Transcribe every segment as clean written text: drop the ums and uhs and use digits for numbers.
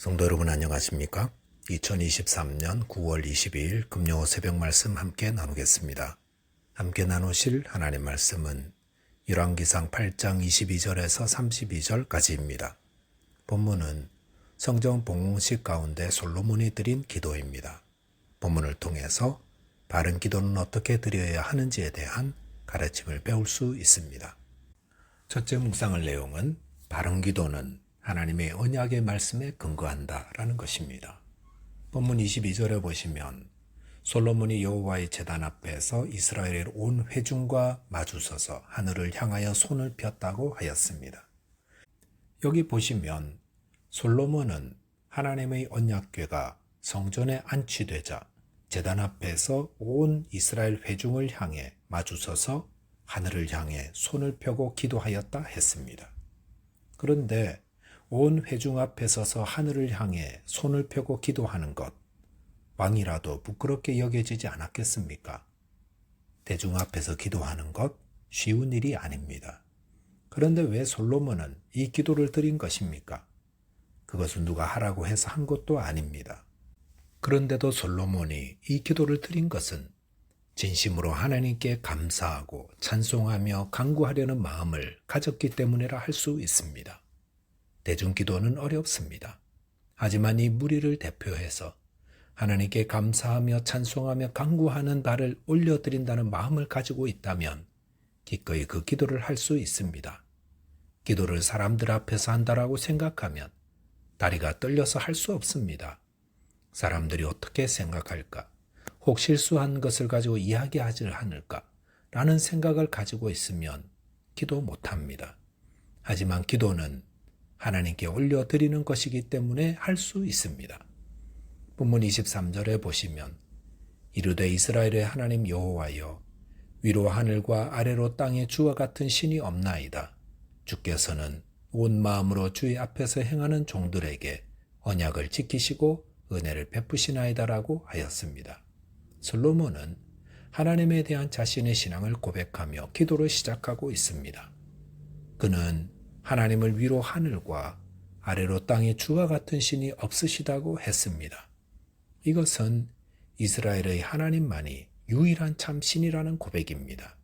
성도 여러분 안녕하십니까? 2023년 9월 22일 금요 새벽 말씀 함께 나누겠습니다. 함께 나누실 하나님 말씀은 열왕기상 8장 22절에서 32절까지입니다. 본문은 성전 봉헌식 가운데 솔로몬이 드린 기도입니다. 본문을 통해서 바른 기도는 어떻게 드려야 하는지에 대한 가르침을 배울 수 있습니다. 첫째 묵상할 내용은 바른 기도는 하나님의 언약의 말씀에 근거한다 라는 것입니다. 본문 22절에 보시면 솔로몬이 여호와의 제단 앞에서 이스라엘의 온 회중과 마주서서 하늘을 향하여 손을 폈다고 하였습니다. 여기 보시면 솔로몬은 하나님의 언약궤가 성전에 안치되자 제단 앞에서 온 이스라엘 회중을 향해 마주서서 하늘을 향해 손을 펴고 기도하였다 했습니다. 그런데 온 회중 앞에 서서 하늘을 향해 손을 펴고 기도하는 것, 왕이라도 부끄럽게 여겨지지 않았겠습니까? 대중 앞에서 기도하는 것 쉬운 일이 아닙니다. 그런데 왜 솔로몬은 이 기도를 드린 것입니까? 그것은 누가 하라고 해서 한 것도 아닙니다. 그런데도 솔로몬이 이 기도를 드린 것은 진심으로 하나님께 감사하고 찬송하며 간구하려는 마음을 가졌기 때문이라 할 수 있습니다. 대중기도는 어렵습니다. 하지만 이 무리를 대표해서 하나님께 감사하며 찬송하며 간구하는 바를 올려드린다는 마음을 가지고 있다면 기꺼이 그 기도를 할 수 있습니다. 기도를 사람들 앞에서 한다라고 생각하면 다리가 떨려서 할 수 없습니다. 사람들이 어떻게 생각할까? 혹 실수한 것을 가지고 이야기하지 않을까? 라는 생각을 가지고 있으면 기도 못합니다. 하지만 기도는 하나님께 올려드리는 것이기 때문에 할 수 있습니다. 본문 23절에 보시면 이르되 이스라엘의 하나님 여호와여 위로 하늘과 아래로 땅에 주와 같은 신이 없나이다. 주께서는 온 마음으로 주의 앞에서 행하는 종들에게 언약을 지키시고 은혜를 베푸시나이다라고 하였습니다. 솔로몬은 하나님에 대한 자신의 신앙을 고백하며 기도를 시작하고 있습니다. 그는 하나님을 위로 하늘과 아래로 땅에 주와 같은 신이 없으시다고 했습니다. 이것은 이스라엘의 하나님만이 유일한 참 신이라는 고백입니다.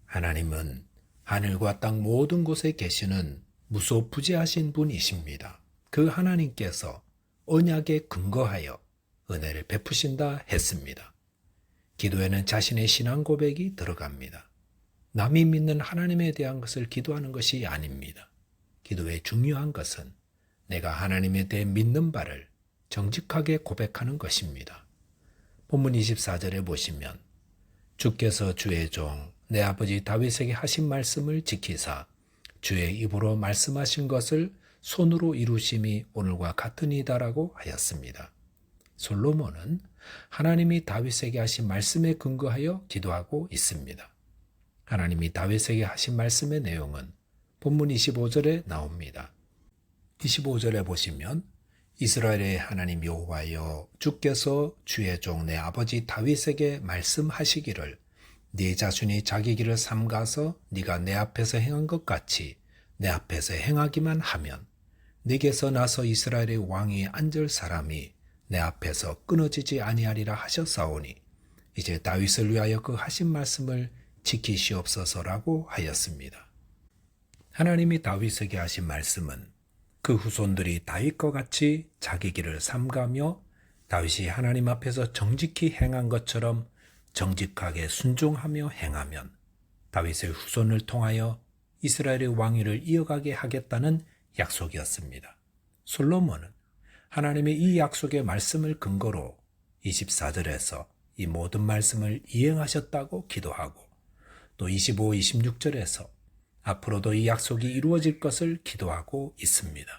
하나님은 하늘과 땅 모든 곳에 계시는 무소부재하신 분이십니다. 그 하나님께서 언약에 근거하여 은혜를 베푸신다 했습니다. 기도에는 자신의 신앙 고백이 들어갑니다. 남이 믿는 하나님에 대한 것을 기도하는 것이 아닙니다. 기도의 중요한 것은 내가 하나님에 대해 믿는 바를 정직하게 고백하는 것입니다. 본문 24절에 보시면 주께서 주의 종 내 아버지 다윗에게 하신 말씀을 지키사 주의 입으로 말씀하신 것을 손으로 이루심이 오늘과 같으니다라고 하였습니다. 솔로몬은 하나님이 다윗에게 하신 말씀에 근거하여 기도하고 있습니다. 하나님이 다윗에게 하신 말씀의 내용은 본문 25절에 나옵니다. 25절에 보시면 이스라엘의 하나님 여호와여 주께서 주의 종 내 아버지 다윗에게 말씀하시기를 네 자손이 자기 길을 삼가서 네가 내 앞에서 행한 것 같이 내 앞에서 행하기만 하면 네게서 나서 이스라엘의 왕이 앉을 사람이 내 앞에서 끊어지지 아니하리라 하셨사오니 이제 다윗을 위하여 그 하신 말씀을 지키시옵소서라고 하였습니다. 하나님이 다윗에게 하신 말씀은 그 후손들이 다윗과 같이 자기 길을 삼가며 다윗이 하나님 앞에서 정직히 행한 것처럼 정직하게 순종하며 행하면 다윗의 후손을 통하여 이스라엘의 왕위를 이어가게 하겠다는 약속이었습니다. 솔로몬은 하나님의 이 약속의 말씀을 근거로 24절에서 이 모든 말씀을 이행하셨다고 기도하고 또 25, 26절에서 앞으로도 이 약속이 이루어질 것을 기도하고 있습니다.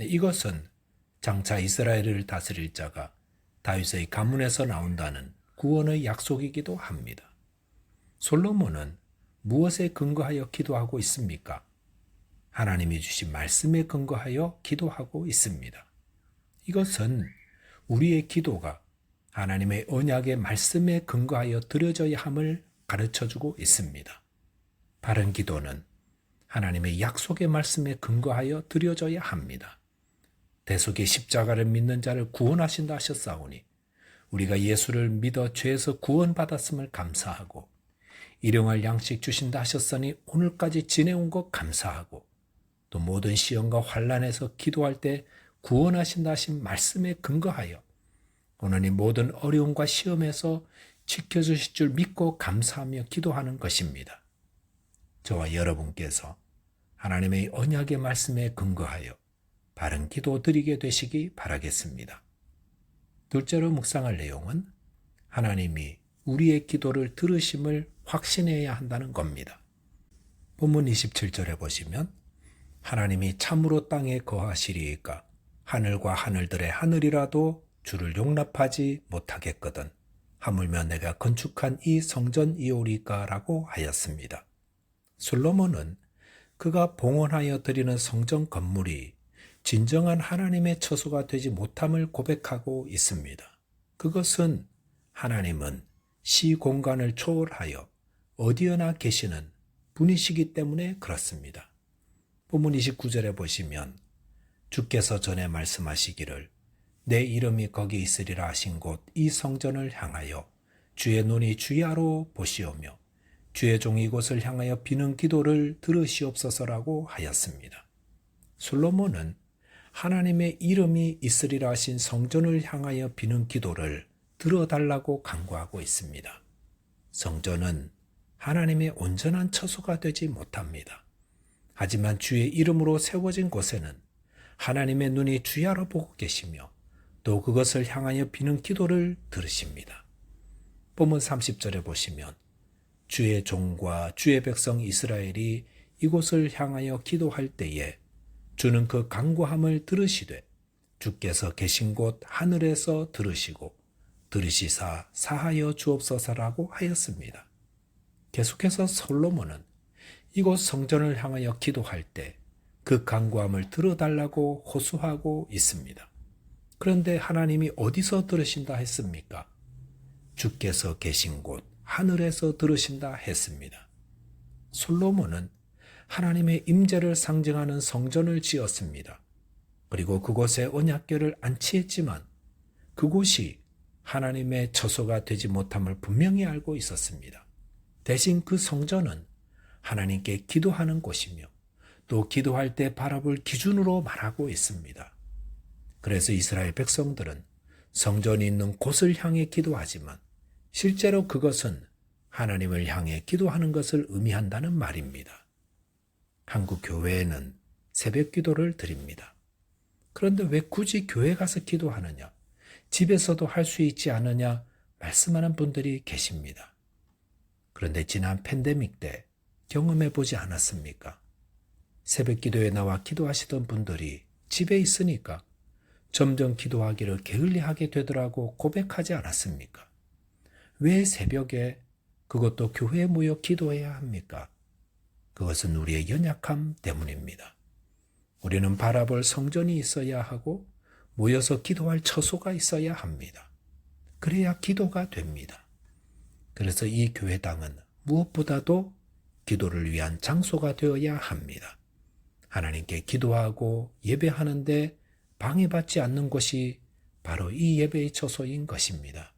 이것은 장차 이스라엘을 다스릴 자가 다윗의 가문에서 나온다는 구원의 약속이기도 합니다. 솔로몬은 무엇에 근거하여 기도하고 있습니까? 하나님이 주신 말씀에 근거하여 기도하고 있습니다. 이것은 우리의 기도가 하나님의 언약의 말씀에 근거하여 드려져야 함을 가르쳐주고 있습니다. 바른 기도는 하나님의 약속의 말씀에 근거하여 드려져야 합니다. 대속의 십자가를 믿는 자를 구원하신다 하셨사오니 우리가 예수를 믿어 죄에서 구원받았음을 감사하고 일용할 양식 주신다 하셨으니 오늘까지 지내온 것 감사하고 또 모든 시험과 환난에서 기도할 때 구원하신다 하신 말씀에 근거하여 오늘 이 모든 어려움과 시험에서 지켜주실 줄 믿고 감사하며 기도하는 것입니다. 저와 여러분께서 하나님의 언약의 말씀에 근거하여 바른 기도 드리게 되시기 바라겠습니다. 둘째로 묵상할 내용은 하나님이 우리의 기도를 들으심을 확신해야 한다는 겁니다. 본문 27절에 보시면 하나님이 참으로 땅에 거하시리이까 하늘과 하늘들의 하늘이라도 주를 용납하지 못하겠거든 하물며 내가 건축한 이 성전이오리까 라고 하였습니다. 솔로몬은 그가 봉헌하여 드리는 성전 건물이 진정한 하나님의 처소가 되지 못함을 고백하고 있습니다. 그것은 하나님은 시공간을 초월하여 어디에나 계시는 분이시기 때문에 그렇습니다. 본문 29절에 보시면 주께서 전에 말씀하시기를 내 이름이 거기 있으리라 하신 곳 이 성전을 향하여 주의 눈이 주야로 보시오며 주의 종이 이곳을 향하여 비는 기도를 들으시옵소서라고 하였습니다. 솔로몬은 하나님의 이름이 있으리라 하신 성전을 향하여 비는 기도를 들어달라고 간구하고 있습니다. 성전은 하나님의 온전한 처소가 되지 못합니다. 하지만 주의 이름으로 세워진 곳에는 하나님의 눈이 주야로 보고 계시며 또 그것을 향하여 비는 기도를 들으십니다. 본문 30절에 보시면 주의 종과 주의 백성 이스라엘이 이곳을 향하여 기도할 때에 주는 그 간구함을 들으시되 주께서 계신 곳 하늘에서 들으시고 들으시사 사하여 주옵소서라고 하였습니다. 계속해서 솔로몬은 이곳 성전을 향하여 기도할 때 그 간구함을 들어달라고 호소하고 있습니다. 그런데 하나님이 어디서 들으신다 했습니까? 주께서 계신 곳 하늘에서 들으신다 했습니다. 솔로몬은 하나님의 임재를 상징하는 성전을 지었습니다. 그리고 그곳에 언약궤를 안치했지만 그곳이 하나님의 처소가 되지 못함을 분명히 알고 있었습니다. 대신 그 성전은 하나님께 기도하는 곳이며 또 기도할 때 바라볼 기준으로 말하고 있습니다. 그래서 이스라엘 백성들은 성전이 있는 곳을 향해 기도하지만 실제로 그것은 하나님을 향해 기도하는 것을 의미한다는 말입니다. 한국 교회에는 새벽 기도를 드립니다. 그런데 왜 굳이 교회 가서 기도하느냐? 집에서도 할 수 있지 않느냐? 말씀하는 분들이 계십니다. 그런데 지난 팬데믹 때 경험해 보지 않았습니까? 새벽 기도에 나와 기도하시던 분들이 집에 있으니까 점점 기도하기를 게을리하게 되더라고 고백하지 않았습니까? 왜 새벽에 그것도 교회에 모여 기도해야 합니까? 그것은 우리의 연약함 때문입니다. 우리는 바라볼 성전이 있어야 하고 모여서 기도할 처소가 있어야 합니다. 그래야 기도가 됩니다. 그래서 이 교회당은 무엇보다도 기도를 위한 장소가 되어야 합니다. 하나님께 기도하고 예배하는데 방해받지 않는 곳이 바로 이 예배의 처소인 것입니다.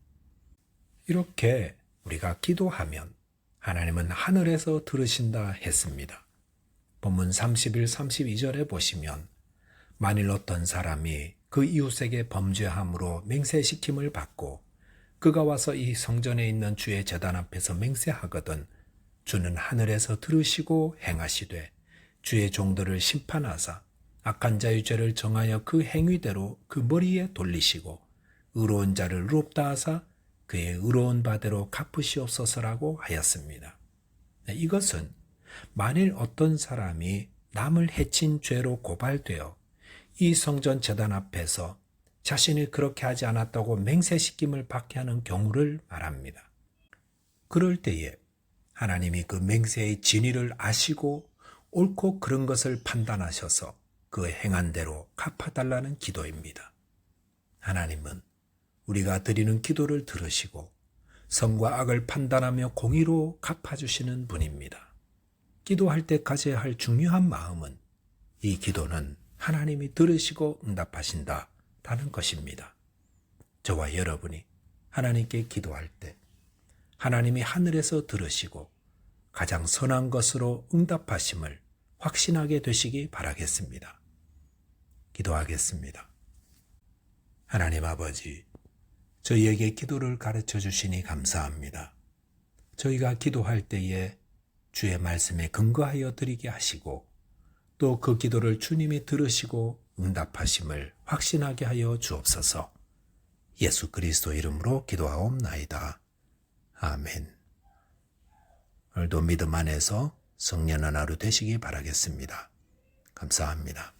이렇게 우리가 기도하면 하나님은 하늘에서 들으신다 했습니다. 본문 31, 32절에 보시면 만일 어떤 사람이 그 이웃에게 범죄함으로 맹세시킴을 받고 그가 와서 이 성전에 있는 주의 제단 앞에서 맹세하거든 주는 하늘에서 들으시고 행하시되 주의 종들을 심판하사 악한 자의 죄를 정하여 그 행위대로 그 머리에 돌리시고 의로운 자를 의롭다 하사 그의 의로운 바대로 갚으시옵소서라고 하였습니다. 이것은 만일 어떤 사람이 남을 해친 죄로 고발되어 이 성전 제단 앞에서 자신이 그렇게 하지 않았다고 맹세시킴을 받게 하는 경우를 말합니다. 그럴 때에 하나님이 그 맹세의 진위를 아시고 옳고 그른 것을 판단하셔서 그 행한 대로 갚아달라는 기도입니다. 하나님은 우리가 드리는 기도를 들으시고 선과 악을 판단하며 공의로 갚아주시는 분입니다. 기도할 때 가져야 할 중요한 마음은 이 기도는 하나님이 들으시고 응답하신다라는 것입니다. 저와 여러분이 하나님께 기도할 때 하나님이 하늘에서 들으시고 가장 선한 것으로 응답하심을 확신하게 되시기 바라겠습니다. 기도하겠습니다. 하나님 아버지, 저희에게 기도를 가르쳐 주시니 감사합니다. 저희가 기도할 때에 주의 말씀에 근거하여 드리게 하시고 또 그 기도를 주님이 들으시고 응답하심을 확신하게 하여 주옵소서. 예수 그리스도 이름으로 기도하옵나이다. 아멘. 오늘도 믿음 안에서 성령의 하루 되시기 바라겠습니다. 감사합니다.